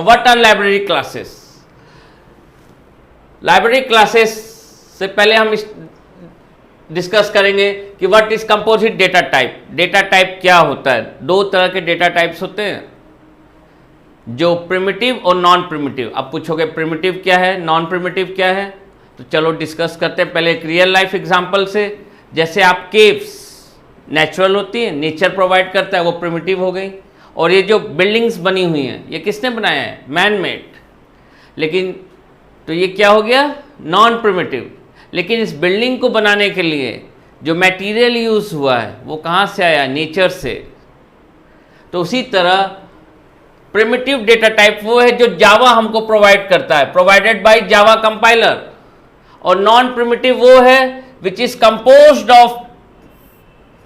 What are library classes? Library classes से पहले हम डिस्कस करेंगे कि what is composite data type. Data type क्या होता है? दो तरह के डेटा टाइप्स होते हैं, जो प्रिमिटिव और नॉन प्रिमिटिव। अब पूछोगे प्रिमिटिव क्या है, नॉन प्रिमिटिव क्या है, तो चलो डिस्कस करते हैं। पहले एक रियल लाइफ एग्जांपल से, जैसे आप केव्स नेचुरल होती है, नेचर प्रोवाइड करता है, वो प्रिमिटिव हो गई। और ये जो बिल्डिंग्स बनी हुई हैं, ये किसने बनाया है? Man made. लेकिन तो ये क्या हो गया? Non primitive. लेकिन इस बिल्डिंग को बनाने के लिए जो मटेरियल यूज़ हुआ है वो कहाँ से आया? नेचर से। तो उसी तरह प्रिमिटिव डेटा टाइप वो है जो जावा हमको प्रोवाइड करता है, प्रोवाइडेड बाय जावा कंपाइलर। और नॉन प्रिमिटिव वो है which is composed of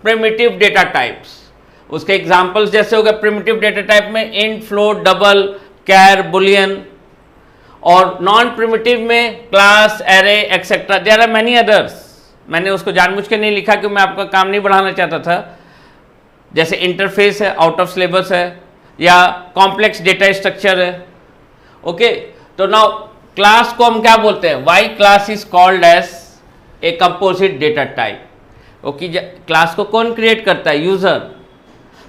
primitive data types. उसके एग्जांपल्स जैसे हो गए प्रिमिटिव डेटा टाइप में int, float, double, char, boolean. और नॉन प्रिमिटिव में class, array, etcetera, there are many others. मैंने उसको जानबूझ के नहीं लिखा क्योंकि मैं आपका काम नहीं बढ़ाना चाहता था। जैसे इंटरफेस है, आउट ऑफ सिलेबस है, या कॉम्प्लेक्स डेटा स्ट्रक्चर है। ओके, तो नाउ क्लास को हम क्या बोलते हैं? Why class is called as a composite data type. Okay, class को कौन क्रिएट करता है? यूजर।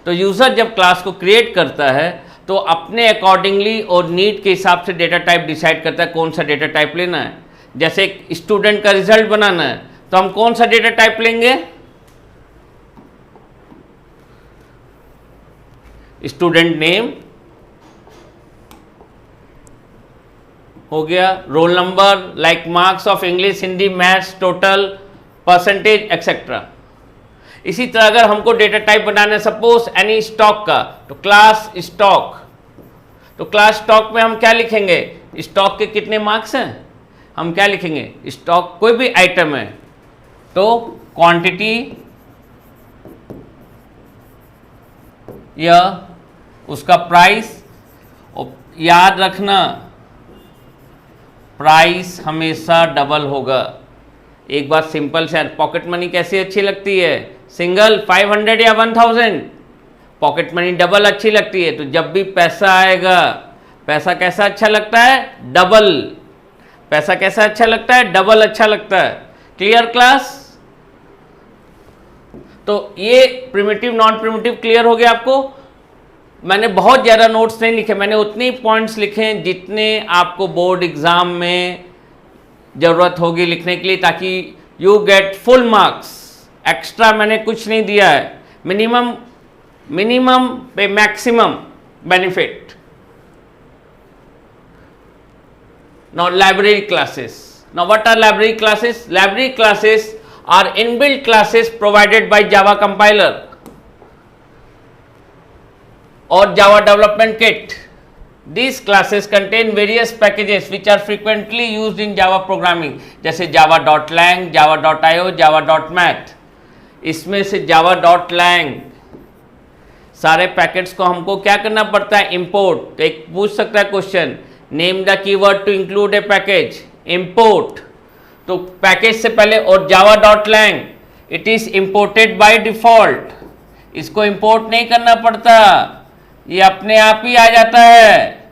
तो यूजर जब क्लास को क्रिएट करता है तो अपने अकॉर्डिंगली और नीड के हिसाब से डेटा टाइप डिसाइड करता है कौन सा डेटा टाइप लेना है। जैसे एक स्टूडेंट का रिजल्ट बनाना है तो हम कौन सा डेटा टाइप लेंगे? स्टूडेंट नेम हो गया, roll number, like marks of English, Hindi, maths, total, percentage, etcetera. इसी तरह अगर हमको डेटा टाइप बनाना है सपोज एनी स्टॉक का, तो क्लास स्टॉक। तो क्लास स्टॉक में हम क्या लिखेंगे? स्टॉक के कितने मार्क्स हैं? हम क्या लिखेंगे? स्टॉक कोई भी आइटम है तो क्वांटिटी या उसका प्राइस। याद रखना प्राइस हमेशा डबल होगा। एक बात सिंपल से, पॉकेट मनी कैसी अच्छी लगती है? सिंगल 500 या 1000। पॉकेट मनी डबल अच्छी लगती है। तो जब भी पैसा आएगा, पैसा कैसा अच्छा लगता है? डबल। पैसा कैसा अच्छा लगता है? डबल अच्छा लगता है। Clear class? तो ये प्रिमिटिव नॉन प्रिमिटिव क्लियर हो गया आपको। मैंने बहुत ज़्यादा नोट्स नहीं लिखे, मैंने उतने पॉइंट्स लिखे जितने आपको बोर्ड एग्जाम में ज़रूरत होगी लिखने के लिए, ताकि you get full marks. Extra मैंने कुछ नहीं दिया है। मिनिमम पे maximum benefit. Now library classes. Now what are library classes? Library classes are inbuilt classes provided by Java compiler or Java development kit. These classes contain various packages which are frequently used in Java programming, जैसे java.lang, java.io, java.math। इसमें से java.lang सारे packets को हमको क्या करना पड़ता है? इंपोर्ट। तो एक पूछ सकता है question, name the keyword to include a package. Import. तो पैकेज से पहले, और java.lang it is imported by default. इसको इंपोर्ट नहीं करना पड़ता, ये अपने आप ही आ जाता है।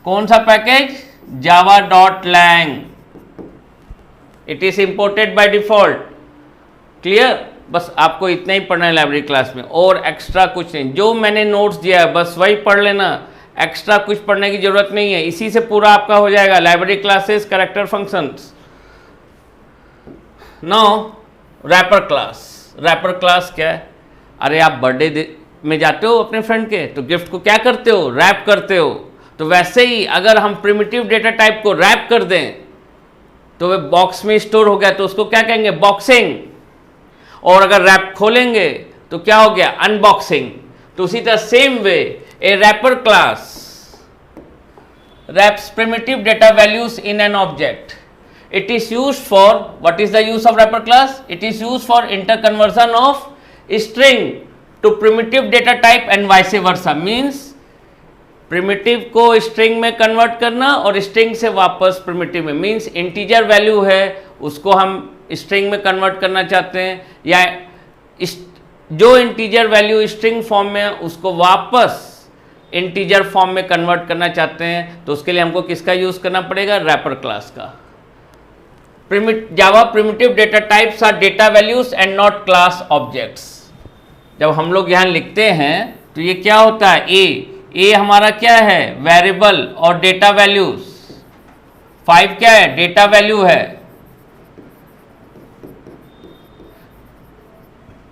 कौन सा package? java.lang it is imported by default. Clear? बस आपको इतना ही पढ़ना है लाइब्रेरी क्लास में, और एक्स्ट्रा कुछ नहीं। जो मैंने नोट्स दिया है बस वही पढ़ लेना, एक्स्ट्रा कुछ पढ़ने की जरूरत नहीं है। इसी से पूरा आपका हो जाएगा। Library classes, character functions. Now wrapper class. Wrapper class क्या है? अरे आप बर्थडे में जाते हो अपने फ्रेंड के, तो गिफ्ट को क्या करते हो? रैप करते हो। तो वैसे ही अगर हम प्रिमिटिव डेटा टाइप को रैप कर दें तो वह बॉक्स में स्टोर हो गया, तो उसको क्या कहेंगे? बॉक्सिंग। और अगर रैप खोलेंगे तो क्या हो गया? अनबॉक्सिंग। तो उसी तरह same way a wrapper class wraps primitive data values in an object. It is used for, what is the use of wrapper class? It is used for interconversion of string to primitive data type and vice versa. Means primitive को string में convert करना और string से वापस primitive में। Means integer value है उसको हम string में convert करना चाहते हैं, या जो integer value string form में उसको वापस इंटीजर फॉर्म में कन्वर्ट करना चाहते हैं तो उसके लिए हमको किसका यूज़ करना पड़ेगा, रैपर क्लास का। Java primitive data types are data values and not class objects. जब हम लोग यहाँ लिखते हैं तो ये क्या होता है, ए हमारा क्या है, वेरिएबल, और डेटा वैल्यूज 5 क्या है, डेटा वैल्यू है।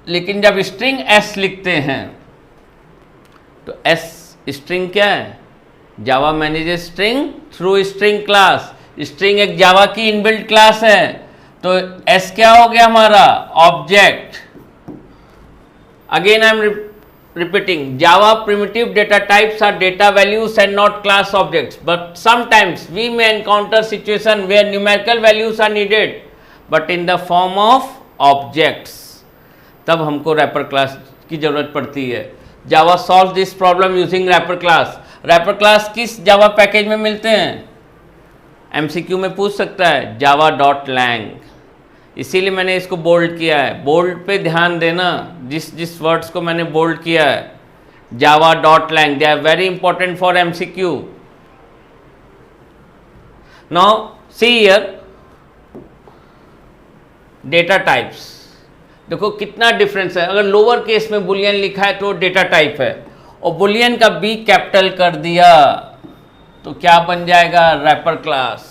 लेकिन जब स्ट्रिंग एस लिखते हैं तो एस स्ट्रिंग क्या है, Java manages string through string class. String एक जावा की इनबिल्ट क्लास है, तो एस क्या हो गया हमारा, object. Again I am repeating, Java primitive data types are data values and not class objects, but sometimes we may encounter situation where numerical values are needed but in the form of objects, तब हमको wrapper class की जरूरत पड़ती है। Java solves this problem using wrapper class। wrapper class किस Java package में मिलते हैं, MCQ में पूछ सकता है, java.lang। इसीलिए मैंने इसको बोल्ड किया है, बोल्ड पे ध्यान देना, जिस वर्ड्स को मैंने बोल्ड किया है, java.lang, they are very important for MCQ। Now see here data types, देखो कितना डिफरेंस है। अगर लोअर केस में बुलियन लिखा है तो डेटा टाइप है, और बुलियन का बी कैपिटल कर दिया तो क्या बन जाएगा, रैपर क्लास।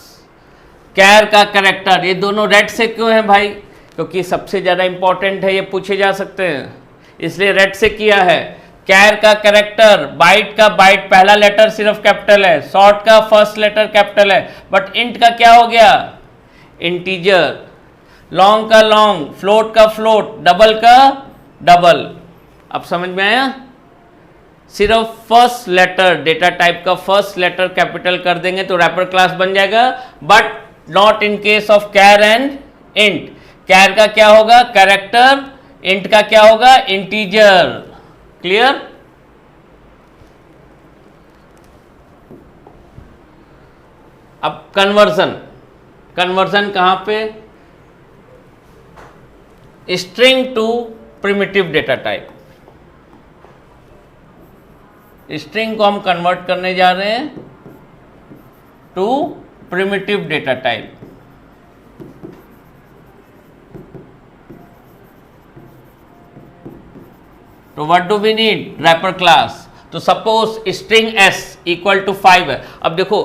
कैर का कैरेक्टर, ये दोनों रेड से क्यों है भाई, क्योंकि सबसे ज़्यादा इंपॉर्टेंट है, ये पूछे जा सकते हैं, इसलिए रेड से किया है। कैर का कैरेक्टर, बाइट का बाइट पहला लेटर सिर्फ कैपिटल है, शॉर्ट का फर्स्ट लेटर कैपिटल है, बट इंट का क्या हो गया, इंटीजर। लॉन्ग का लॉन्ग, फ्लोट का फ्लोट, डबल का डबल। अब समझ में आया, सिर्फ फर्स्ट लेटर, डेटा टाइप का फर्स्ट लेटर कैपिटल कर देंगे तो रैपर क्लास बन जाएगा, but not in case of char and int. Char का क्या होगा, कैरेक्टर, इंट का क्या होगा, इंटीजर। क्लियर। अब कन्वर्जन, कन्वर्जन कहां पे, string to primitive data type. String को हम कन्वर्ट करने जा रहे हैं टू प्रिमिटिव डेटा टाइप। तो what do we need, wrapper class. तो suppose string S equal to 5 है। अब देखो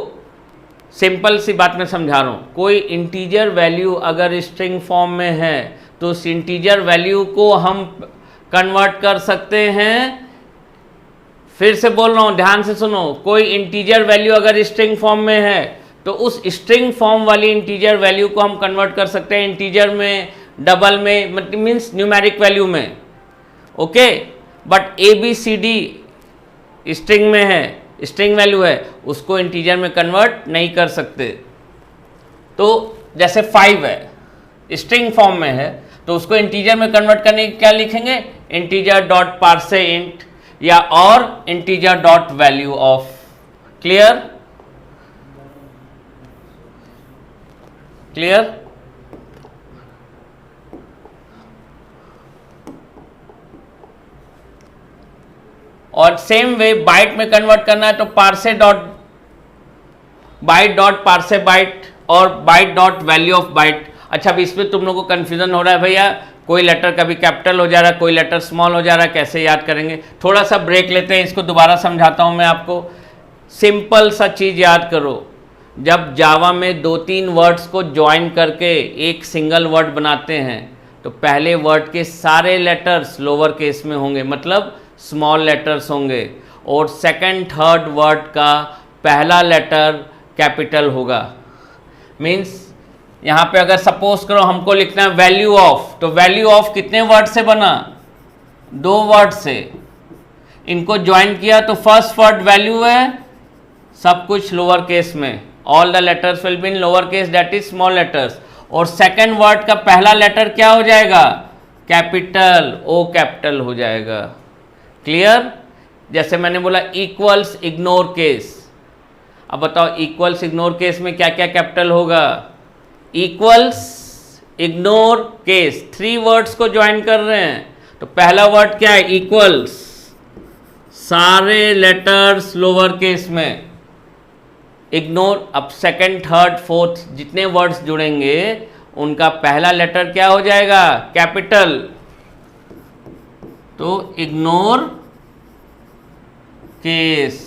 सिंपल सी बात मैं समझा रहा हूं, कोई इंटीजर वैल्यू अगर स्ट्रिंग फॉर्म में है तो उस इंटीजर वैल्यू को हम कन्वर्ट कर सकते हैं। फिर से बोल रहा हूं, ध्यान से सुनो, कोई इंटीजर वैल्यू अगर स्ट्रिंग फॉर्म में है तो उस स्ट्रिंग फॉर्म वाली इंटीजर वैल्यू को हम कन्वर्ट कर सकते हैं इंटीजर में, डबल में, मीन्स न्यूमेरिक वैल्यू में। ओके, बट ABCD स्ट्रिंग में है, स्ट्रिंग वैल्यू है, उसको इंटीजर में कन्वर्ट नहीं कर सकते। तो जैसे 5 है, स्ट्रिंग फॉर्म में है, तो उसको इंटीजर में कन्वर्ट करने के क्या लिखेंगे, इंटीजर डॉट पार्से इंट या और integer dot value of. Clear, clear. और सेम वे बाइट में कन्वर्ट करना है तो parse dot byte dot parse byte और byte dot value of byte. अच्छा, अभी इसमें तुम लोगों को कंफ्यूजन हो रहा है भैया, कोई लेटर कभी कैपिटल हो जा रहा है, कोई लेटर स्मॉल हो जा रहा है, कैसे याद करेंगे। थोड़ा सा ब्रेक लेते हैं, इसको दोबारा समझाता हूं मैं आपको। सिंपल सा चीज़ याद करो, जब जावा में 2-3 वर्ड्स को ज्वाइन करके एक सिंगल वर्ड बनाते हैं तो पहले वर्ड के सारे लेटर्स लोअर केस में होंगे, मतलब स्मॉल लेटर्स होंगे, और सेकंड थर्ड वर्ड का पहला लेटर कैपिटल होगा। मीन्स यहाँ पे अगर सपोज करो हमको लिखना है वैल्यू ऑफ, तो वैल्यू ऑफ कितने वर्ड से बना, 2 वर्ड से। इनको ज्वाइन किया तो फर्स्ट वर्ड वैल्यू है, सब कुछ लोअर केस में, all the letters will be in lower case, that is small letters. और सेकंड वर्ड का पहला लेटर क्या हो जाएगा, कैपिटल, ओ कैपिटल हो जाएगा। क्लियर। जैसे मैंने बोला इक्वल्स इग्नोर केस, अब बताओ इक्वल्स इग्नोर केस में क्या क्या कैपिटल होगा, इक्वल्स इग्नोर केस, 3 वर्ड्स को ज्वाइन कर रहे हैं तो पहला वर्ड क्या है, इक्वल्स, सारे लेटर्स लोअर केस में, इग्नोर। अब सेकंड, थर्ड, फोर्थ जितने वर्ड्स जुड़ेंगे उनका पहला लेटर क्या हो जाएगा? कैपिटल। तो इग्नोर केस।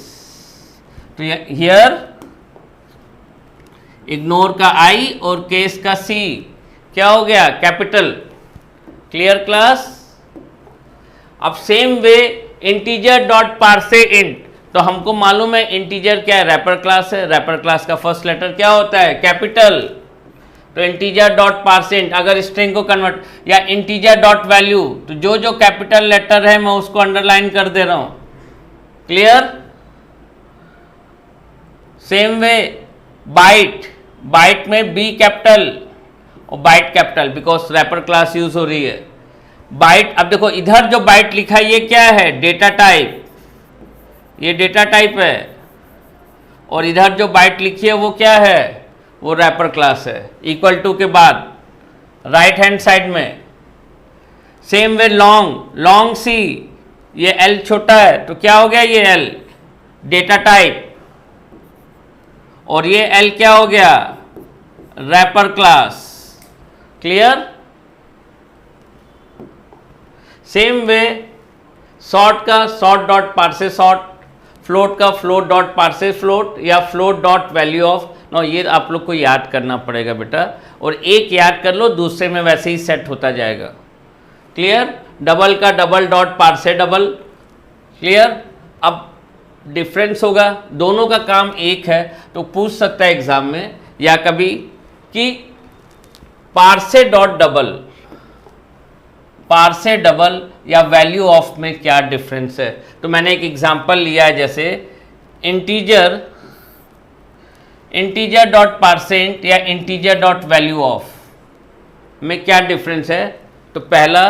तो हियर इग्नोर का आई और केस का सी क्या हो गया? कैपिटल। Clear class? अब same way integer dot parse int, तो हमको मालूम है इंटीजर क्या है? रैपर क्लास है। रैपर क्लास का फर्स्ट लेटर क्या होता है? कैपिटल। तो इंटीजर डॉट पार्से इंट, अगर स्ट्रिंग को कन्वर्ट, या इंटीजर डॉट वैल्यू, तो जो जो कैपिटल लेटर है मैं उसको अंडरलाइन कर दे रहा हूं। Clear? Same way byte, byte में बी कैपिटल और byte capital, because wrapper class use हो रही है। बाइट, अब देखो इधर जो बाइट लिखा है ये क्या है? डेटा टाइप, ये डेटा टाइप है। और इधर जो बाइट लिखी है वो क्या है? वो रैपर क्लास है। इक्वल टू के बाद राइट हैंड साइड में। सेम वे लॉन्ग, लॉन्ग सी, ये एल छोटा है तो क्या हो गया? ये एल डेटा टाइप, और ये एल क्या हो गया? Wrapper class. Clear? Same way short का short dot parse short, float का फ्लोट डॉट पार्से फ्लोट, या float dot value of. No, ये आप लोग को याद करना पड़ेगा बेटा, और एक याद कर लो, दूसरे में वैसे ही सेट होता जाएगा। क्लियर? डबल का double dot parse double. Clear? अब डिफरेंस होगा, दोनों का काम एक है, तो पूछ सकता है एग्जाम में या कभी कि पार्से डॉट डबल, पार्से डबल या वैल्यू ऑफ में क्या डिफरेंस है। तो मैंने एक एग्जांपल लिया है, जैसे इंटीजर, इंटीजर डॉट पार्सेंट या इंटीजर डॉट वैल्यू ऑफ में क्या डिफरेंस है। तो पहला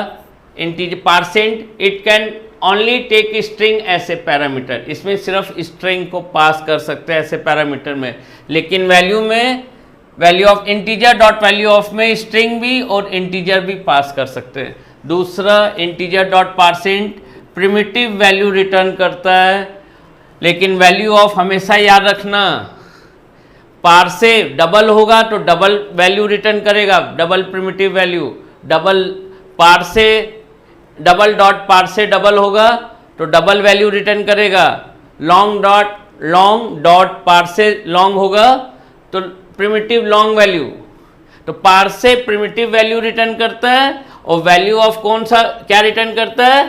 integer parseInt, it can only take string as a parameter, इसमें सिर्फ स्ट्रिंग को पास कर सकते हैं ऐसे पैरामीटर में, लेकिन वैल्यू में, value of integer dot value of में स्ट्रिंग भी और इंटीजर भी पास कर सकते हैं। दूसरा integer dot per cent primitive value return करता है, लेकिन वैल्यू ऑफ हमेशा याद रखना, पार्से डबल होगा तो डबल वैल्यू रिटर्न करेगा, double primitive value. Double parse, double dot parse double होगा तो डबल वैल्यू रिटर्न करेगा। लॉन्ग डॉट पार्से लॉन्ग होगा तो प्रिमिटिव लॉन्ग वैल्यू। तो पार्से प्रिमिटिव वैल्यू रिटर्न करता है, और वैल्यू ऑफ कौन सा क्या रिटर्न करता है?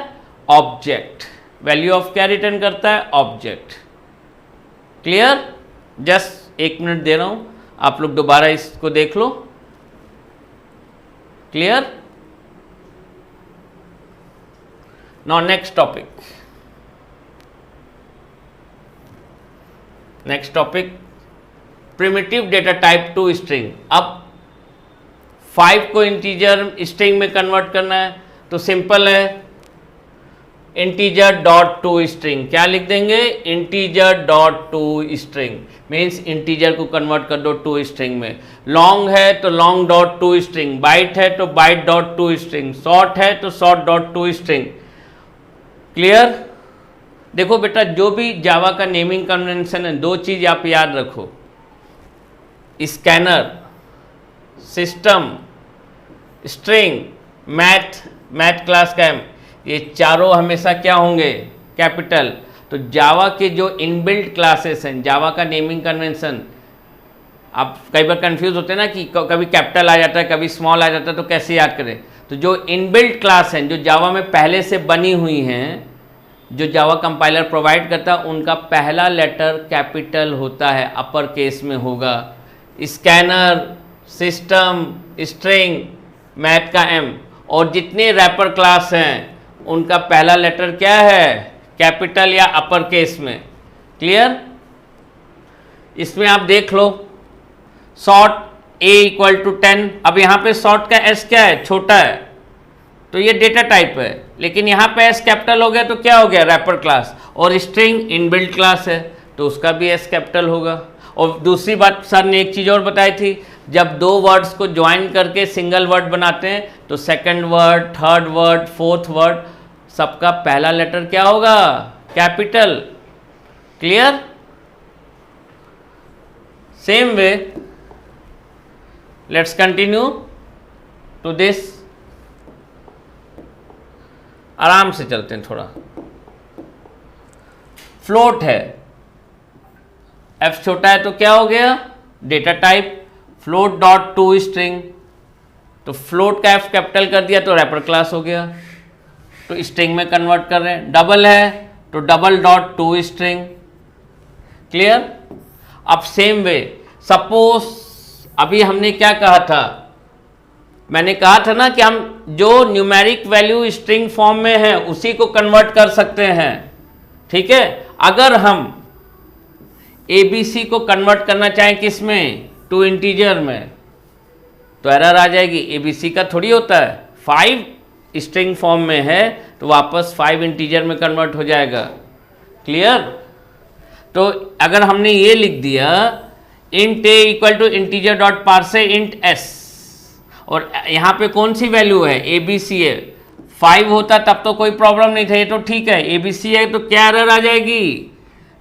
ऑब्जेक्ट। वैल्यू ऑफ क्या रिटर्न करता है? ऑब्जेक्ट। क्लियर? जस्ट एक मिनट दे रहा हूं, आप लोग दोबारा इसको देख लो। Clear? Now next topic, next topic primitive data type to string. अब 5 को इंटीजर स्ट्रिंग में कन्वर्ट करना है तो सिंपल है, इंटीजर डॉट टू स्ट्रिंग। क्या लिख देंगे? Integer dot to string, means integer को कन्वर्ट कर दो टू स्ट्रिंग में। लॉन्ग है तो long dot to string, byte है तो byte dot to string, short है तो short dot to string. Clear? देखो बेटा, जो भी जावा का नेमिंग कन्वेंशन है, दो चीज आप याद रखो, scanner, system, string, math class का एम, ये चारों हमेशा क्या होंगे? कैपिटल। तो जावा के जो इनबिल्ट क्लासेस हैं, जावा का नेमिंग कन्वेंशन, आप कई बार कंफ्यूज होते हैं ना कि कभी कैपिटल आ जाता है कभी स्मॉल आ जाता है, तो कैसे याद करें। तो जो इनबिल्ट क्लास हैं, जो जावा में पहले से बनी हुई हैं, जो जावा कंपाइलर प्रोवाइड करता है, उनका पहला लेटर कैपिटल होता है, अपर केस में होगा। स्कैनर, सिस्टम, स्ट्रिंग, मैथ का एम, और जितने रैपर क्लास हैं उनका पहला लेटर क्या है? कैपिटल या अपर केस में। क्लियर? इसमें आप देख लो, सॉर्ट ए इक्वल टू 10, अब यहाँ पे सॉर्ट का एस क्या है? छोटा है, तो ये डेटा टाइप है, लेकिन यहाँ पे एस कैपिटल हो गया तो क्या हो गया? Wrapper class. और स्ट्रिंग इनबिल्ट क्लास है तो उसका भी एस कैपिटल होगा। और दूसरी बात सर ने एक चीज़ और बताई थी, जब दो वर्ड्स को ज्वाइन करके सिंगल वर्ड बनाते हैं तो second word, third word, fourth word, सबका पहला लेटर क्या होगा? Capital. Clear? Same way let's continue to this. आराम से चलते हैं थोड़ा। फ्लोट है, एफ छोटा है तो क्या हो गया? Data type float dot to string. तो फ्लोट का एफ कैपिटल कर दिया तो रैपर क्लास हो गया, तो स्ट्रिंग में कन्वर्ट कर रहे हैं। डबल है तो double dot to string. Clear? अब सेम वे सपोज अभी हमने क्या कहा था, मैंने कहा था ना कि हम जो न्यूमेरिक वैल्यू स्ट्रिंग फॉर्म में है उसी को कन्वर्ट कर सकते हैं। ठीक है? अगर हम ABC को कन्वर्ट करना चाहें किस में? टू इंटीजर में, तो एरर आ जाएगी। ABC का थोड़ी होता है, 5 स्ट्रिंग फॉर्म में है तो वापस 5 इंटीजर में कन्वर्ट हो जाएगा। क्लियर? तो अगर हमने ये लिख दिया int a equal to integer dot parse int s, और यहाँ पे कौन सी वैल्यू है? ABC है। 5 होता तब तो कोई प्रॉब्लम नहीं था, ये तो ठीक है। ABC है तो क्या एरर आ जाएगी?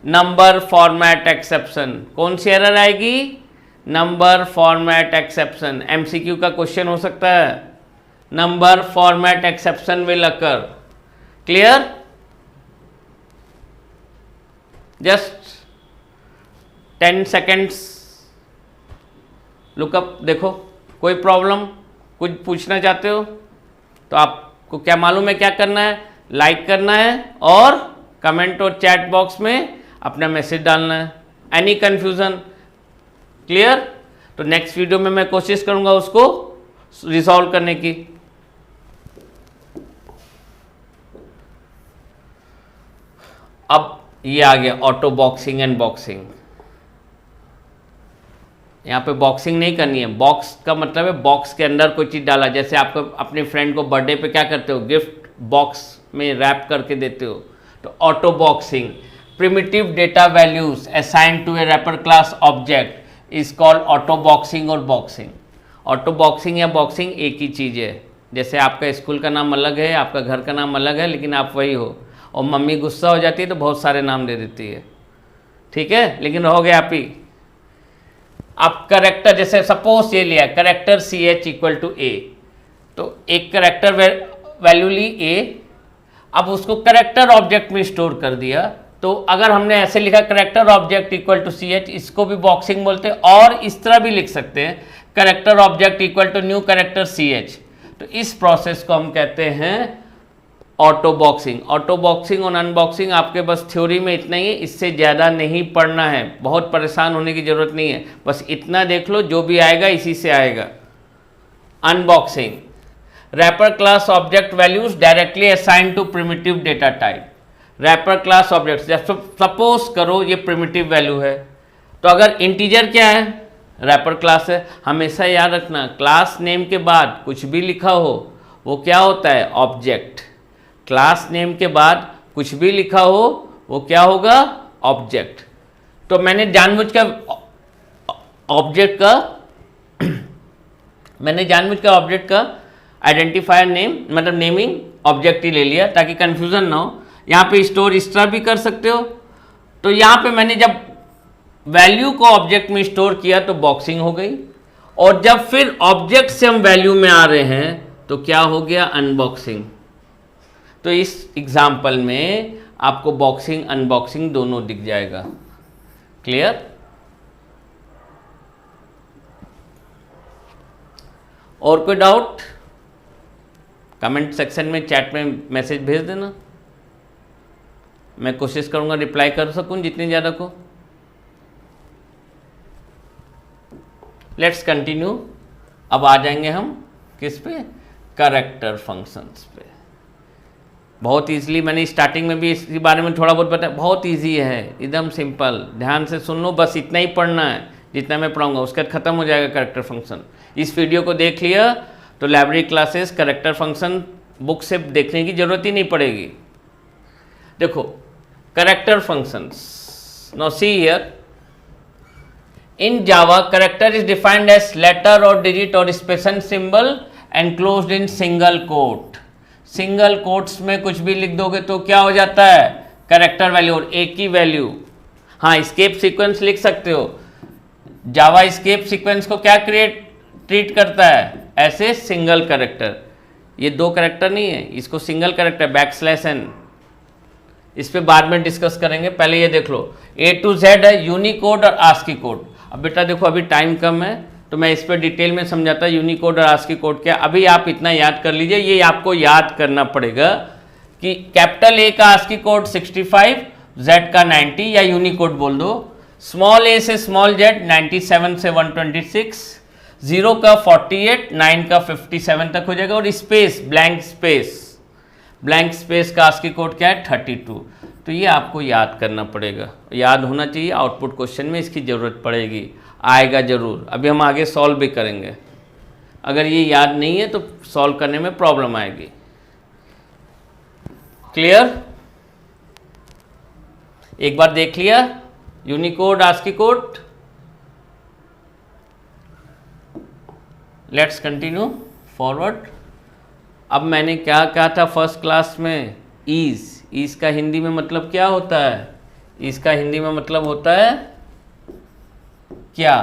Number format exception. कौन सी एरर आएगी? Number format exception. MCQ का क्वेश्चन हो सकता है, number format exception will occur. Clear? Just 10 seconds lookup देखो। कोई प्रॉब्लम, कुछ पूछना चाहते हो तो आपको क्या मालूम है क्या करना है? लाइक करना है और कमेंट और चैट बॉक्स में अपना मैसेज डालना है। Any confusion? क्लियर? तो नेक्स्ट वीडियो में मैं कोशिश करूंगा उसको रिजॉल्व करने की। अब ये आ गया ऑटो बॉक्सिंग एंड बॉक्सिंग। यहाँ पे बॉक्सिंग नहीं करनी है। बॉक्स का मतलब है बॉक्स के अंदर कोई चीज़ डाला, जैसे आपको अपने फ्रेंड को बर्थडे पे क्या करते हो? गिफ्ट बॉक्स में रैप करके देते हो। तो auto boxing, primitive data values assign to a wrapper class object is called auto boxing और बॉक्सिंग। ऑटो बॉक्सिंग या बॉक्सिंग एक ही चीज़ है। जैसे आपका स्कूल का नाम अलग है, आपका घर का नाम अलग है, लेकिन आप वही हो। और मम्मी गुस्सा हो जाती है तो बहुत सारे नाम दे देती है। ठीक है? लेकिन रहोगे आप ही। अब करेक्टर, जैसे सपोज ये लिया character CH equal to A, तो एक करेक्टर वैल्यू ली A, अब उसको करेक्टर ऑब्जेक्ट में स्टोर कर दिया। तो अगर हमने ऐसे लिखा character object equal to CH, इसको भी बॉक्सिंग बोलते हैं। और इस तरह भी लिख सकते हैं character object equal to new character CH। तो इस प्रोसेस को हम कहते हैं ऑटो बॉक्सिंग। ऑटो बॉक्सिंग और अनबॉक्सिंग आपके बस थ्योरी में इतना ही है, इससे ज़्यादा नहीं पढ़ना है। बहुत परेशान होने की ज़रूरत नहीं है, बस इतना देख लो, जो भी आएगा इसी से आएगा। Unboxing, wrapper class object values directly assign to primitive data type. Wrapper class object, suppose करो ये प्रिमिटिव वैल्यू है, तो अगर इंटीजर क्या है? रैपर क्लास है। हमेशा याद रखना, क्लास नेम के बाद कुछ भी लिखा हो वो क्या होता है? ऑब्जेक्ट। क्लास नेम के बाद कुछ भी लिखा हो वो क्या होगा? ऑब्जेक्ट। तो मैंने जानबूझकर ऑब्जेक्ट का आइडेंटिफायर नेम मतलब नेमिंग ऑब्जेक्ट ही ले लिया ताकि कंफ्यूजन ना हो। यहाँ पे स्टोर इस तरह भी कर सकते हो। तो यहाँ पे मैंने जब वैल्यू को ऑब्जेक्ट में स्टोर किया तो बॉक्सिंग हो गई, और जब फिर ऑब्जेक्ट से हम वैल्यू में आ रहे हैं तो क्या हो गया? अनबॉक्सिंग। तो इस एग्जाम्पल में आपको बॉक्सिंग अनबॉक्सिंग दोनों दिख जाएगा। क्लियर? और कोई डाउट? कमेंट सेक्शन में, चैट में मैसेज भेज देना, मैं कोशिश करूंगा रिप्लाई कर सकूं जितनी ज़्यादा को। Let's continue. अब आ जाएंगे हम किस पे? कैरेक्टर फंक्शंस पे। बहुत ईजिली, मैंने स्टार्टिंग में भी इसके बारे में थोड़ा बहुत बताया। बहुत ईजी है, एकदम सिंपल। ध्यान से सुन लो, बस इतना ही पढ़ना है जितना मैं पढ़ाऊंगा, उसके बाद खत्म हो जाएगा कैरेक्टर फंक्शन। इस वीडियो को देख लिया तो library classes character function book से देखने की जरूरत ही नहीं पड़ेगी। देखो character functions, now see here, in Java character is defined as letter or digit or special symbol enclosed in single quote। Single quotes में कुछ भी लिख दोगे तो क्या हो जाता है? कैरेक्टर वैल्यू और एक ही वैल्यू। हाँ, एस्केप सीक्वेंस लिख सकते हो। जावा एस्केप सीक्वेंस को क्या ट्रीट करता है? ऐसे सिंगल कैरेक्टर। ये दो कैरेक्टर नहीं है, इसको सिंगल कैरेक्टर \n। इस पे बाद में डिस्कस करेंगे, पहले ये देख लो। A to Z है यूनिकोड और आस्की कोड। अब बेटा देखो अभी टाइम कम है तो मैं इस पर डिटेल में समझाता यूनिकोड और आस्की कोड क्या। अभी आप इतना याद कर लीजिए, ये आपको याद करना पड़ेगा कि कैपिटल A का आस्की कोड 65, Z का 90 या यूनिकोड बोल दो, स्मॉल a से स्मॉल z 97 से 126, 0 का 48, 9 का 57 तक हो जाएगा। और स्पेस ब्लैंक स्पेस का आस्की कोड क्या है? 32। तो ये आपको याद करना पड़ेगा, याद होना चाहिए। आउटपुट क्वेश्चन में इसकी ज़रूरत पड़ेगी, आएगा ज़रूर। अभी हम आगे सॉल्व भी करेंगे। अगर ये याद नहीं है तो सॉल्व करने में प्रॉब्लम आएगी। क्लियर? एक बार देख लिया Unicode ASCII code. Let's continue forward. अब मैंने क्या कहा था फर्स्ट क्लास में? ईज का हिंदी में मतलब क्या होता है? ईज का हिंदी में मतलब होता है क्या?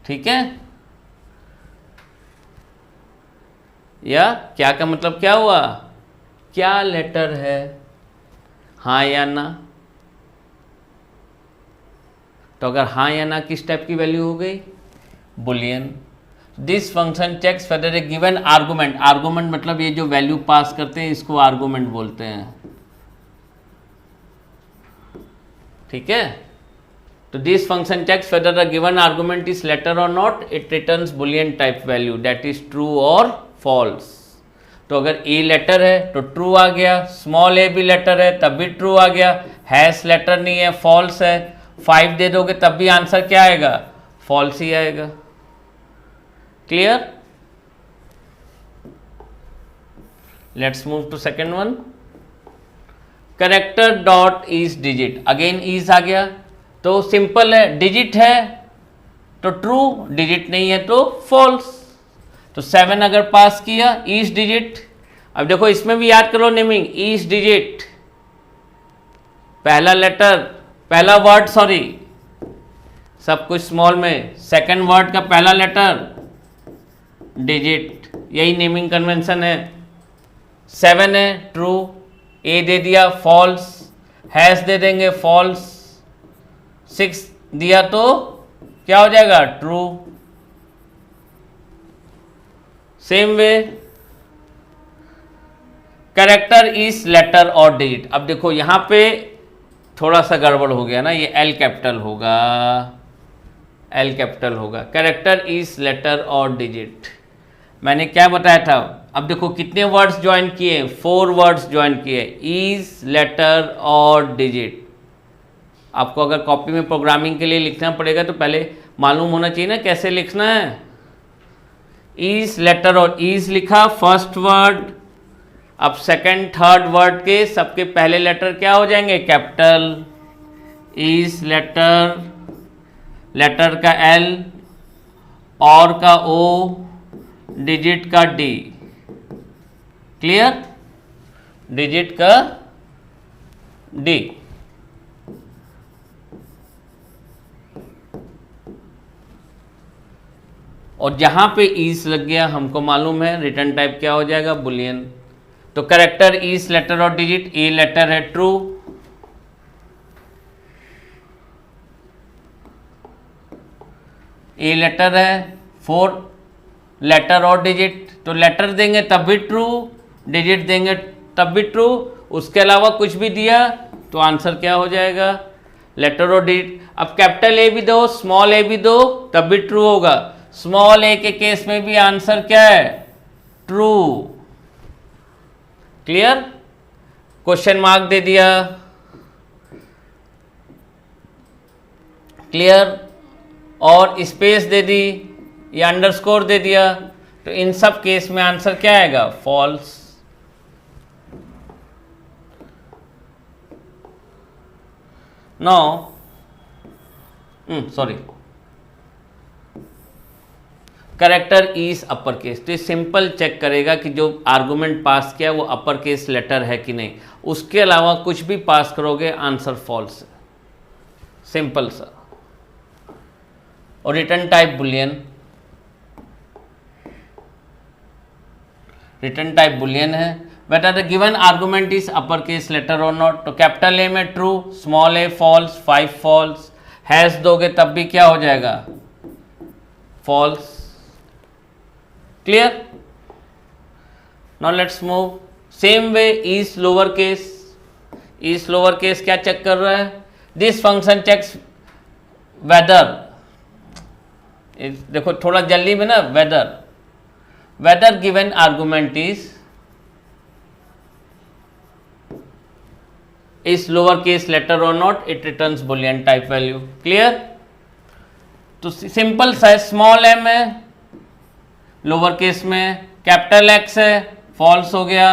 ठीक है? या क्या का मतलब क्या हुआ? क्या लेटर है, हाँ या ना? तो अगर हाँ या ना किस टाइप की वैल्यू हो गई? Boolean. This function checks whether a given argument मतलब ये जो वैल्यू पास करते हैं इसको आर्गुमेंट बोलते हैं। ठीक है? तो this function checks whether the given argument is letter और not, it returns boolean type value that is true और फॉल्स। तो अगर ए लेटर है तो ट्रू आ गया, स्मॉल ए भी लेटर है तब भी ट्रू आ गया, हैश लेटर नहीं है फॉल्स है। 5 दे दोगे तब भी आंसर क्या आएगा? फॉल्स ही आएगा। Clear? Let's move to second one. Character dot is digit, again is आ गया तो सिंपल है, डिजिट है तो ट्रू, डिजिट नहीं है तो फॉल्स। तो 7 अगर पास किया ईच डिजिट। अब देखो इसमें भी याद करो नेमिंग, ईच डिजिट पहला लेटर, पहला वर्ड सॉरी, सब कुछ स्मॉल में, सेकंड वर्ड का पहला लेटर डिजिट, यही नेमिंग कन्वेंशन है। 7 है ट्रू, ए दे दिया फॉल्स, हैश दे देंगे फॉल्स, 6 दिया तो क्या हो जाएगा? True. Same way character is letter और डिजिट। अब देखो यहां पे थोड़ा सा गड़बड़ हो गया ना, ये एल कैपिटल होगा, कैरेक्टर इज लेटर और डिजिट। मैंने क्या बताया था? अब देखो कितने वर्ड्स ज्वाइन किए? 4 वर्ड्स ज्वाइन किए, इज लेटर और डिजिट। आपको अगर कॉपी में प्रोग्रामिंग के लिए लिखना पड़ेगा तो पहले मालूम होना चाहिए ना कैसे लिखना है। इज लेटर और इज लिखा फर्स्ट वर्ड, अब सेकंड थर्ड वर्ड के सबके पहले लेटर क्या हो जाएंगे? कैपिटल। इज लेटर, लेटर का एल, और का ओ, डिजिट का डी। क्लियर? डिजिट का डी। और जहां पे इज लग गया हमको मालूम है रिटर्न टाइप क्या हो जाएगा? बुलियन। तो कैरेक्टर इज लेटर और डिजिट, ए लेटर है ट्रू, ए लेटर है, 4 लेटर और डिजिट, तो लेटर देंगे तब भी ट्रू, डिजिट देंगे तब भी ट्रू, उसके अलावा कुछ भी दिया तो आंसर क्या हो जाएगा? लेटर और डिजिट। अब कैपिटल ए भी दो स्मॉल ए भी दो तब भी ट्रू होगा। स्मॉल ए के केस में भी आंसर क्या है? ट्रू। क्लियर? क्वेश्चन मार्क दे दिया, क्लियर, और स्पेस दे दी या अंडरस्कोर दे दिया, तो इन सब केस में आंसर क्या आएगा? False. No sorry, character is upper case, तो ये सिंपल चेक करेगा कि जो आर्गुमेंट पास किया वो अपर केस लेटर है कि नहीं, उसके अलावा कुछ भी पास करोगे आंसर फॉल्स है, सिंपल सा। और return type Boolean, return type Boolean है, whether the given argument is uppercase letter or not, तो कैपिटल ए में true, small A false, 5 false, hash दोगे तब भी क्या हो जाएगा, false. Clear? Now let's move same way is lower case, is lower case क्या चेक कर रहा है, दिस फंक्शन चेक्स वेदर, देखो थोड़ा जल्दी में ना, weather given argument is lower case letter or not, it returns boolean type value। Clear? तो सिंपल सा स्मॉल एम है लोअर केस में, कैपिटल एक्स है फॉल्स हो गया,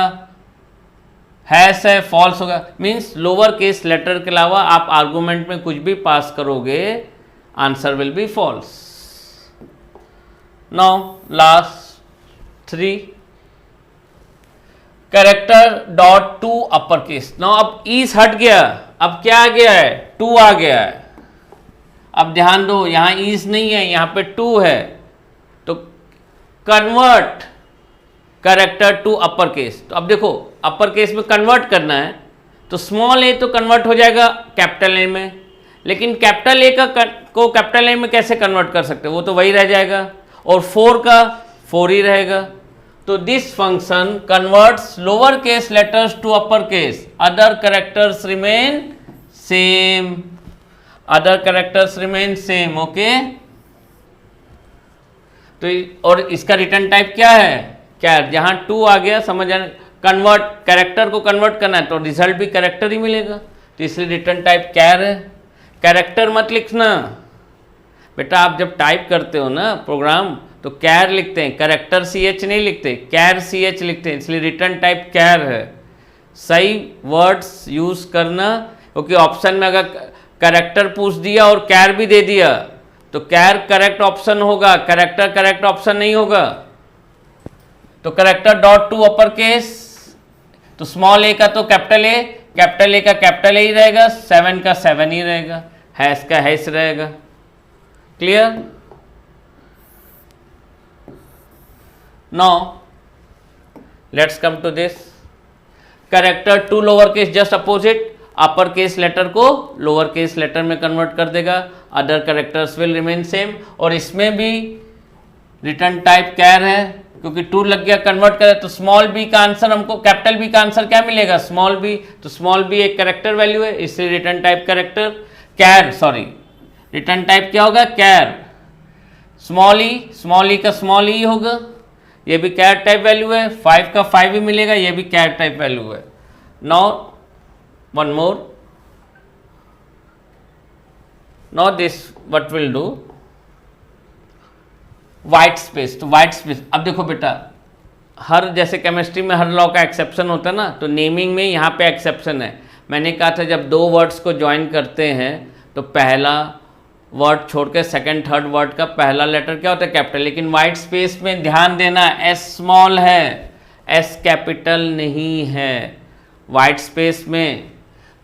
हैश है फॉल्स हो गया, मीन्स लोअर केस लेटर के अलावा आप आर्गुमेंट में कुछ भी पास करोगे answer will be false. Now last 3 character dot to upper case. Now अब ईज हट गया, अब क्या आ गया है, टू आ गया है। अब ध्यान दो यहां ईज नहीं है, यहां पे टू है, तो convert character to upper case. तो अब देखो अपर केस में कन्वर्ट करना है तो स्मॉल ए तो कन्वर्ट हो जाएगा कैपिटल ए में, लेकिन कैपिटल ए को कैपिटल ए में कैसे कन्वर्ट कर सकते, वो तो वही रह जाएगा, और 4 का 4 ही रहेगा। तो this function converts lower case letters to upper case, other characters remain same, other characters remain same. Okay, तो और इसका रिटर्न टाइप क्या है, कैर। जहां 2 आ गया समझ आना, कन्वर्ट कैरेक्टर को कन्वर्ट करना है तो रिजल्ट भी कैरेक्टर ही मिलेगा, तो इसलिए रिटर्न टाइप कैर है। कैरेक्टर मत लिखना बेटा, आप जब टाइप करते हो ना प्रोग्राम तो कैर लिखते हैं, कैरेक्टर CH नहीं लिखते, कैर CH लिखते हैं, इसलिए रिटर्न टाइप कैर है। सही वर्ड्स यूज करना, क्योंकि ऑप्शन में अगर कैरेक्टर पूछ दिया और कैर भी दे दिया तो कैर करेक्ट ऑप्शन होगा, कैरेक्टर करेक्ट ऑप्शन नहीं होगा। तो character dot to upper case, तो स्मॉल ए का तो कैपिटल ए का कैपिटल ए ही रहेगा, 7 का 7 ही रहेगा, हैश का हैश रहेगा। Clear? Now let's come to this character to lower case just opposite, upper case letter को लोअर केस लेटर में कन्वर्ट कर देगा, other characters will remain same. और इसमें भी रिटर्न टाइप कैर है, क्योंकि 2 लग गया कन्वर्ट करे, तो स्मॉल बी का आंसर हमको कैपिटल बी का आंसर क्या मिलेगा, स्मॉल बी, तो स्मॉल बी एक कैरेक्टर वैल्यू है, इसलिए रिटर्न टाइप कैरेक्टर कैर, सॉरी रिटर्न टाइप क्या होगा, कैर। स्मॉल ई का स्मॉल ई होगा, ये भी कैर टाइप वैल्यू है, 5 का 5 ही मिलेगा, ये भी कैर टाइप वैल्यू है। Now one more, now this what will do, white space. तो वाइट स्पेस, अब देखो बेटा हर जैसे केमिस्ट्री में हर लॉ का एक्सेप्शन होता है ना, तो नेमिंग में यहाँ पे एक्सेप्शन है। मैंने कहा था जब 2 वर्ड्स को ज्वाइन करते हैं तो पहला वर्ड छोड़ के सेकेंड थर्ड वर्ड का पहला लेटर क्या होता है, कैपिटल। लेकिन वाइट स्पेस में ध्यान देना, एस स्मॉल है, एस कैपिटल नहीं है वाइट स्पेस में।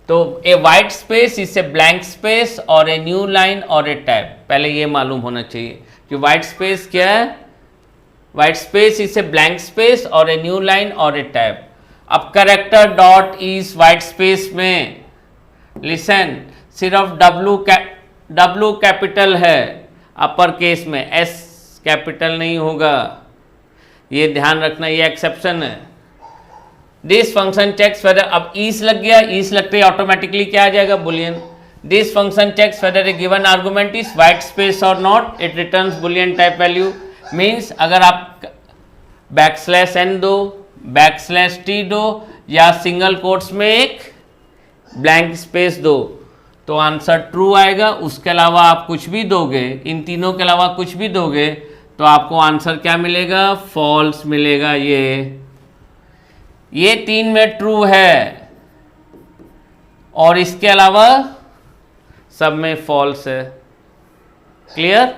तो a white space is a blank space और ए न्यू लाइन और ए टैब, पहले ये मालूम होना चाहिए कि वाइट स्पेस क्या है। White space is a blank space और ए न्यू लाइन और ए टैब। अब character dot is white space में, लिसन, सिर्फ W कैपिटल है अपर केस में, S कैपिटल नहीं होगा, ये ध्यान रखना, ये एक्सेप्शन है। दिस फंक्शन चेक्स वेदर, अब ईस लग गया, ईस लगते ही ऑटोमेटिकली क्या आ जाएगा, boolean. This function checks whether a given argument is white space और not, it returns boolean type value. Means अगर आप \n दो, \t दो, या सिंगल कोट्स में एक ब्लैंक स्पेस दो तो आंसर ट्रू आएगा। उसके अलावा आप कुछ भी दोगे, इन तीनों के अलावा कुछ भी दोगे तो आपको आंसर क्या मिलेगा, फॉल्स मिलेगा। ये 3 में ट्रू है और इसके अलावा सब में फॉल्स है। क्लियर?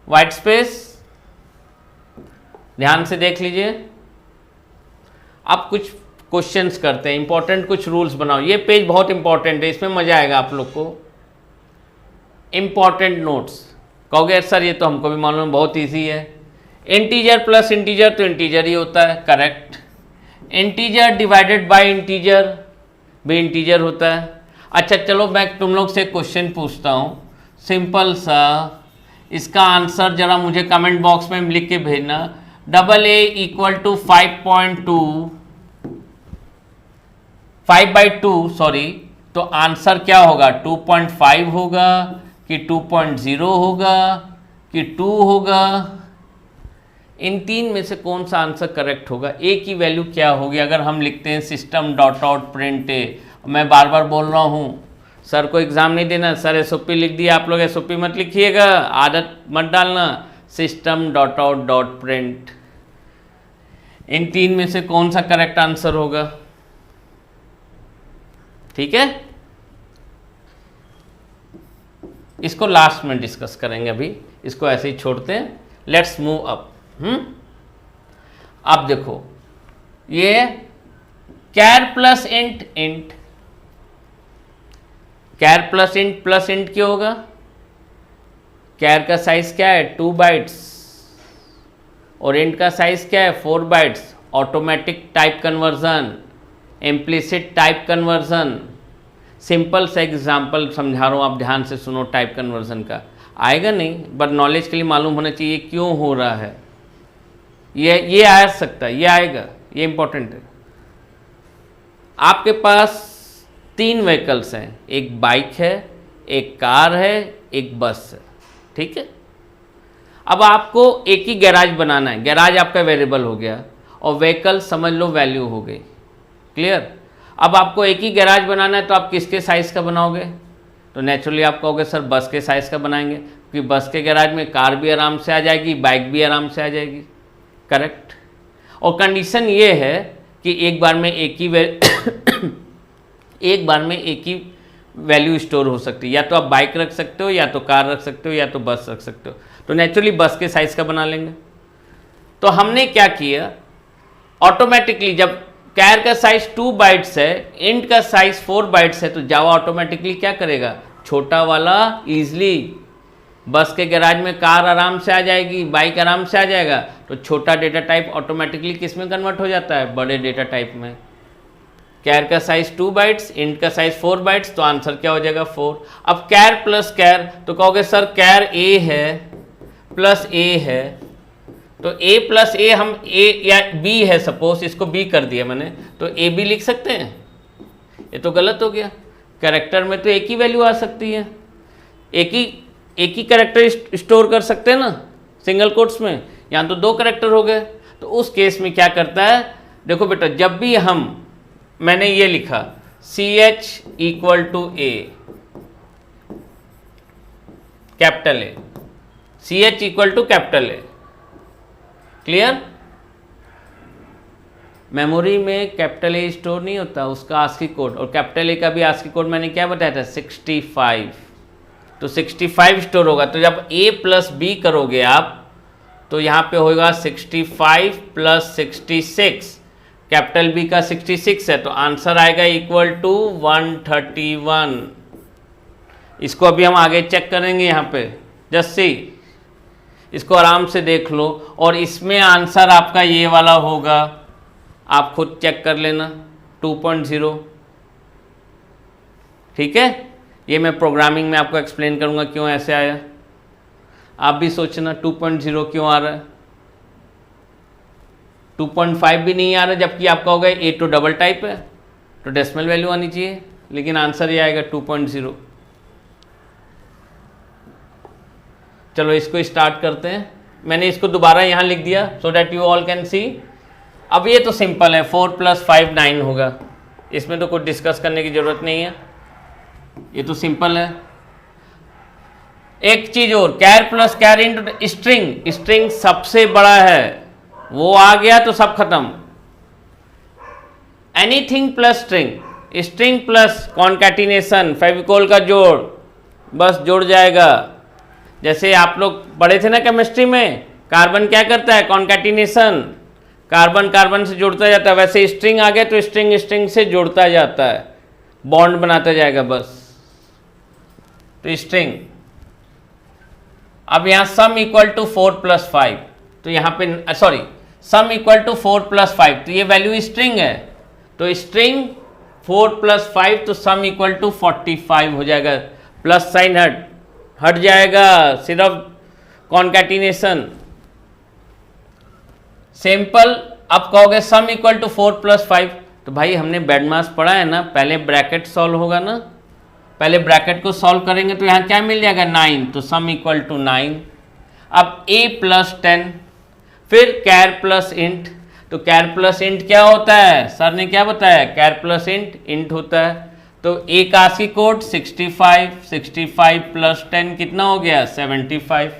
व्हाइट स्पेस, ध्यान से देख लीजिए। अब कुछ क्वेश्चंस करते हैं, इंपॉर्टेंट कुछ रूल्स बनाओ। ये पेज बहुत इंपॉर्टेंट है, इसमें मजा आएगा आप लोग को। इंपॉर्टेंट नोट्स कहोगे सर ये तो हमको भी मालूम है, बहुत इजी है। इंटीजर प्लस इंटीजर तो इंटीजर ही होता है, correct. Integer divided by integer भी इंटीजर होता है। अच्छा चलो मैं तुम लोग से क्वेश्चन पूछता हूँ, सिंपल सा, इसका आंसर जरा मुझे कमेंट बॉक्स में लिख के भेजना। Double A equal to 5/2 sorry, तो आंसर क्या होगा? 2.5 होगा कि 2.0 होगा कि 2 होगा? इन तीन में से कौन सा आंसर करेक्ट होगा? ए की वैल्यू क्या होगी अगर हम लिखते हैं सिस्टम डॉट आउट प्रिंट ए? मैं बार बार बोल रहा हूँ, सर को एग्जाम नहीं देना, सर एसओपी लिख दिया, आप लोग एसओपी मत लिखिएगा, आदत मत डालना। System dot out dot print, इन तीन में से कौन सा करेक्ट आंसर होगा? ठीक है, इसको लास्ट में डिस्कस करेंगे, अभी इसको ऐसे ही छोड़ते हैं। Let's move up. अब देखो ये कैर प्लस इंट इंट, कैर प्लस इंट क्या होगा? कैर का साइज क्या है? 2 बाइट्स, और इंट का साइज क्या है? 4 bytes. Automatic type conversion, implicit type conversion. Simple सा एग्जाम्पल समझा रहा हूँ, आप ध्यान से सुनो। टाइप कन्वर्जन का आएगा नहीं, बट नॉलेज के लिए मालूम होना चाहिए क्यों हो रहा है। ये आ सकता है, ये आएगा, ये इंपॉर्टेंट है। आपके पास 3 व्हीकल्स हैं, एक बाइक है, एक कार है, एक बस है, ठीक है। अब आपको एक ही गैराज बनाना है, गैराज आपका वेरिएबल हो गया, और व्हीकल समझ लो वैल्यू हो गई, क्लियर। अब आपको एक ही गैराज बनाना है, तो आप किसके साइज़ का बनाओगे? तो नेचुरली आप कहोगे सर बस के साइज़ का बनाएंगे, क्योंकि बस के गैराज में कार भी आराम से आ जाएगी, बाइक भी आराम से आ जाएगी, करेक्ट। और कंडीशन ये है कि एक बार में एक ही वैल्यू स्टोर हो सकती है। या तो आप बाइक रख सकते हो, या तो कार रख सकते हो, या तो बस रख सकते हो। तो नेचुरली बस के साइज़ का बना लेंगे। तो हमने क्या किया, ऑटोमेटिकली जब कैर का साइज 2 बाइट्स है, इंट का साइज 4 बाइट्स है, तो जावा ऑटोमेटिकली क्या करेगा? छोटा वाला ईजिली, बस के गैराज में कार आराम से आ जाएगी, बाइक आराम से आ जाएगा, तो छोटा डेटा टाइप ऑटोमेटिकली किस में कन्वर्ट हो जाता है? बड़े डेटा टाइप में। कैर का साइज 2 बाइट्स, इंट का साइज 4 बाइट्स, तो आंसर क्या हो जाएगा? 4। अब कैर प्लस कैर, तो कहोगे सर कैर ए है प्लस ए है, तो ए प्लस ए, हम ए या बी है, सपोज इसको बी कर दिया मैंने, तो ए बी लिख सकते हैं? ये तो गलत हो गया। कैरेक्टर में तो एक ही वैल्यू आ सकती है, एक ही कैरेक्टर स्टोर कर सकते हैं ना सिंगल कोट्स में। यहाँ तो 2 कैरेक्टर हो गए, तो उस केस में क्या करता है? देखो बेटा, जब भी मैंने ये लिखा CH equal to A, capital A, CH equal to capital A, clear. Memory में कैपिटल ए स्टोर नहीं होता, उसका आस्की कोड, और कैपिटल ए का भी आस्की कोड मैंने क्या बताया था? 65। तो 65 स्टोर होगा। तो जब a प्लस बी करोगे आप, तो यहाँ पे होगा 65 प्लस 66, कैपिटल बी का 66 है, तो आंसर आएगा इक्वल टू 131। इसको अभी हम आगे चेक करेंगे, यहाँ पे जस्ट सी, इसको आराम से देख लो, और इसमें आंसर आपका ये वाला होगा, आप खुद चेक कर लेना, 2.0, ठीक है। ये मैं प्रोग्रामिंग में आपको एक्सप्लेन करूँगा क्यों ऐसे आया। आप भी सोचना 2.0 क्यों आ रहा है, 2.5 भी नहीं आ रहा, जबकि आपका होगा ए तो डबल टाइप है, तो डेसिमल वैल्यू आनी चाहिए, लेकिन आंसर ये आएगा 2.0। चलो इसको स्टार्ट करते हैं। मैंने इसको दोबारा यहाँ लिख दिया so that you all can see. अब ये तो सिंपल है, 4 + 5 9 होगा, इसमें तो कुछ डिस्कस करने की ज़रूरत नहीं है, ये तो सिंपल है। एक चीज़ और, कैर प्लस कैर इंटू स्ट्रिंग, स्ट्रिंग सबसे बड़ा है, वो आ गया तो सब खत्म। Anything plus string, string plus concatenation, Fevicol का जोड़, बस जुड़ जाएगा। जैसे आप लोग पढ़े थे ना केमिस्ट्री में, कार्बन क्या करता है, कॉन्कैटिनेशन, कार्बन कार्बन से जुड़ता जाता है, वैसे स्ट्रिंग आ गया तो स्ट्रिंग स्ट्रिंग से जुड़ता जाता है, बॉन्ड बनाता जाएगा बस, तो स्ट्रिंग। अब यहाँ सम इक्वल टू 4 + 5, तो यहाँ पे सॉरी सम इक्वल टू 4 + 5, तो ये वैल्यू स्ट्रिंग है, तो स्ट्रिंग 4 + 5, तो सम इक्वल टू 45 हो जाएगा, प्लस साइन हट जाएगा, सिर्फ कॉन्कैटिनेशन सिंपल। अब कहोगे सम इक्वल टू 4 + 5, तो भाई हमने BADMAS पढ़ा है ना, पहले ब्रैकेट सॉल्व होगा ना, पहले ब्रैकेट को सॉल्व करेंगे तो यहाँ क्या मिल जाएगा 9, तो सम इक्वल टू 9। अब a + 10, फिर कैर प्लस इंट, तो कैर प्लस इंट क्या होता है, सर ने क्या बताया, कैर प्लस इंट होता है, तो a का ASCII कोड 65 + 10 कितना हो गया 75।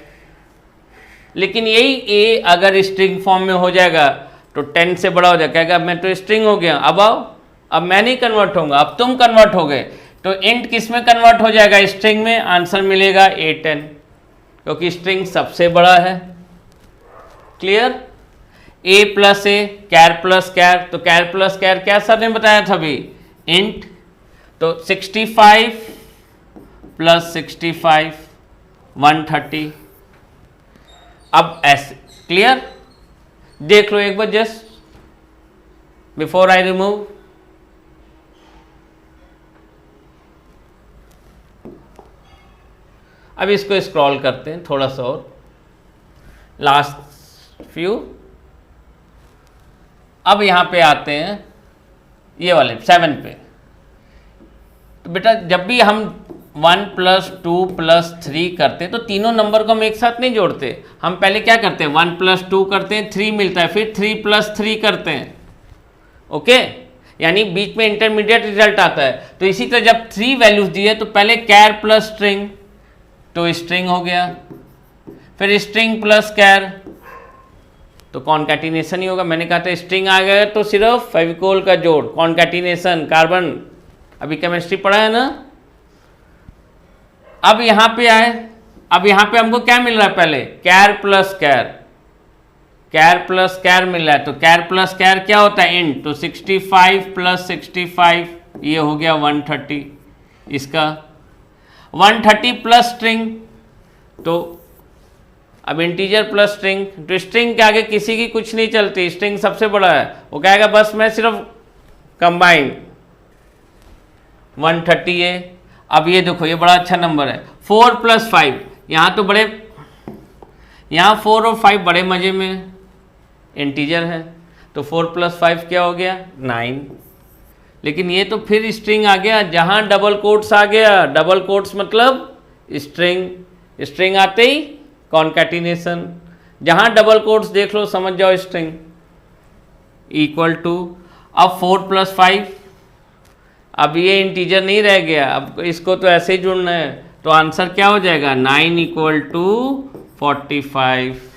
लेकिन यही a अगर स्ट्रिंग फॉर्म में हो जाएगा तो 10 से बड़ा हो जाएगा, कहेगा मैं तो स्ट्रिंग हो गया, अब आओ, अब मैं नहीं कन्वर्ट होऊंगा, अब तुम कन्वर्ट हो गए, तो इंट किस में कन्वर्ट हो जाएगा, स्ट्रिंग में, आंसर मिलेगा A10, क्योंकि स्ट्रिंग सबसे बड़ा है। Clear, a + a, char plus char, तो कैर प्लस कैर क्या सर ने बताया था अभी, इंट, तो 65 + 65 130। अब ऐसे क्लियर, देख लो एक बार जस्ट बिफोर आई रिमूव। अब इसको स्क्रॉल करते हैं थोड़ा सा और, लास्ट फ्यू। अब यहां पे आते हैं ये वाले 7 पे, तो बेटा जब भी हम 1 + 2 + 3 करते हैं तो तीनों नंबर को हम एक साथ नहीं जोड़ते, हम पहले क्या करते हैं 1 + 2 करते हैं, 3 मिलता है, फिर 3 + 3 करते हैं, ओके, यानी बीच में इंटरमीडिएट रिजल्ट आता है। तो इसी तरह जब 3 वैल्यूज दिए तो पहले कैर प्लस स्ट्रिंग, तो स्ट्रिंग हो गया, फिर स्ट्रिंग प्लस कैर, तो कॉन्कैटिनेशन ही होगा। मैंने कहा था स्ट्रिंग आ गया तो सिर्फ फेविकोल का जोड़, कॉन्कैटिनेशन, कार्बन, अभी केमिस्ट्री पढ़ा है ना। अब यहां पे आए, अब यहां पे हमको क्या मिल रहा है, पहले कैर प्लस कैर, कैर प्लस कैर मिल रहा है, तो कैर प्लस कैर क्या होता है, इंट, तो 65 + 65 ये हो गया 130, इसका 130 प्लस स्ट्रिंग, तो अब इंटीजर प्लस स्ट्रिंग, तो स्ट्रिंग के आगे किसी की कुछ नहीं चलती, स्ट्रिंग सबसे बड़ा है, वो कहेगा बस मैं सिर्फ कंबाइन 130 है। अब ये देखो ये बड़ा अच्छा नंबर है, 4 + 5, यहाँ तो बड़े, यहाँ 4 और 5 बड़े मजे में इंटीजर है, तो 4 + 5 क्या हो गया 9। लेकिन ये तो फिर स्ट्रिंग आ गया, जहाँ डबल कोट्स आ गया, डबल कोट्स मतलब स्ट्रिंग, स्ट्रिंग आते ही कॉन्कैटिनेशन, जहाँ डबल कोट्स देख लो समझ जाओ स्ट्रिंग, इक्वल टू, अब 4 + 5, अब ये इंटीजर नहीं रह गया, अब इसको तो ऐसे ही जुड़ना है, तो आंसर क्या हो जाएगा 9 = 45।